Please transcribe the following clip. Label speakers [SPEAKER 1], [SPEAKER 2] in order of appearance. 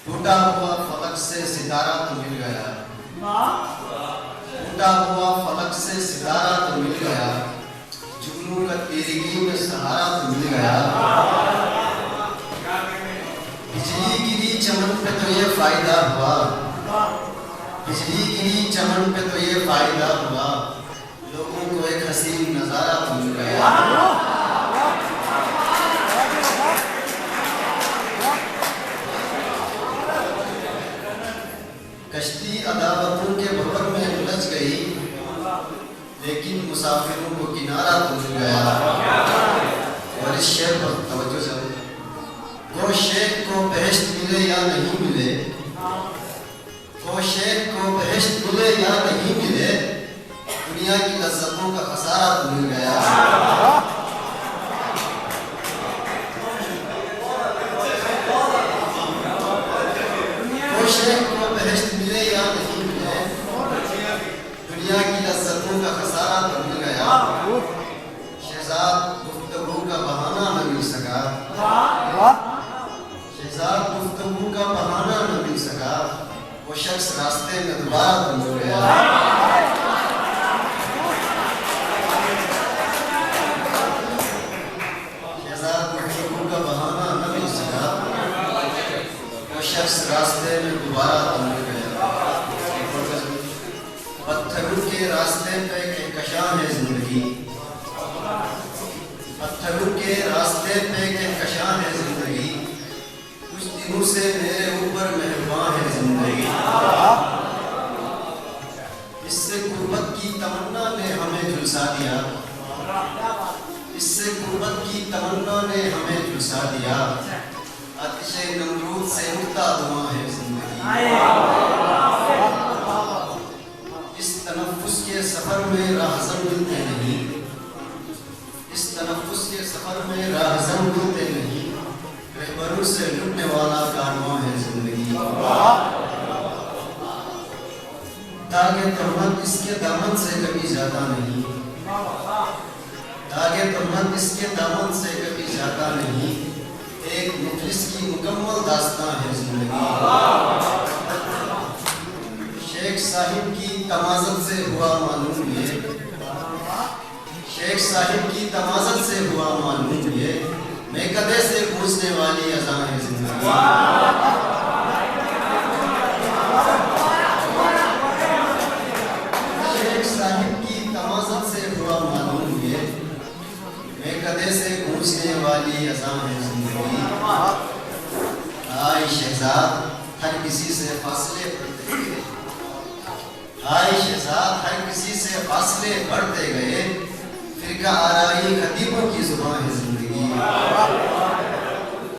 [SPEAKER 1] ٹوٹا ہوا فلک سے ستارہ تو مل گیا، ٹوٹا ہوا فلک سے ستارہ تو مل گیا، جگنوں کا تیرگی میں سہارا تو مل گیا، بجلی گری چمن پہ تو یہ فائدہ ہوا، بجلی گری چمن پہ تو یہ فائدہ ہوا، لوگوں کو ایک حسین نظارہ تو مل گیا۔ کشتی عداوتوں کے بھور میں الجھ گئی، لیکن مسافروں کو کنارہ تو مل گیا۔ اور اس شعر پر توجہ سے وہ شیخ کو بہشت ملے یا نہیں ملے، وہ شیخ کو بہشت ملے یا نہیں ملے، دنیا کی لذتوں کا خسارہ تو مل گیا۔ وہ شیخ کو بہشت ملے یا نہیں ملے، دنیا کی لذتوں کا خسارہ تو مل گیا۔ شہزاد گفتگو کا بہانہ نہ مل سکا، شہزاد گفتگو کا بہانہ نہ مل سکا، وہ شخص راستے میں دوبارہ تو مل گیا۔ شہزاد گفتگو کا بہانہ نہ مل سکا، وہ شخص راستے میں دوبارہ تو مل گیا۔ پتھروں کے راستے پہ کہکشاں ہے زندگی، پتھروں کے راستے پہ کہکشاں ہے زندگی، کچھ دنوں سے میرے اوپر مہرباں ہے زندگی۔ اس سے غربت کی تمنا نے ہمیں جھلسا دیا، اس سے غربت کی تمنا نے ہمیں جھلسا دیا، آتش نمرود سے اٹھتا دھواں ہے زندگی۔ اس تنفس کے سفر میں راہزن ملتے نہیں، اس تنفس کے سفر میں راہزن ملتے نہیں، رہبروں سے لٹنے والا کارواں ہے زندگی۔ داغ تہمت اس کے دامن سے کبھی زیادہ نہیں، داغ تہمت اس کے دامن سے کبھی زیادہ نہیں، ایک مفلس کی مکمل داستان ہے زندگی۔ شیخ صاحب کی تمازت سے ہوا معلوم یہ، شیخ صاحب کی تمازت سے ہوا معلوم یہ، میں کدے سے پوچھنے والی اذاں ہے زندگی۔ شیخ صاحب کی تمازت سے ہوا معلوم یہ، میں کدے سے پوچھنے والی اذاں ہے زندگی۔ آئے شہزاد ہر کسی سے فاصلے بڑھتے گئے، آئے شہزاد ہر کسی سے فاصلے بڑھتے گئے، فرقہ آرائی خطیب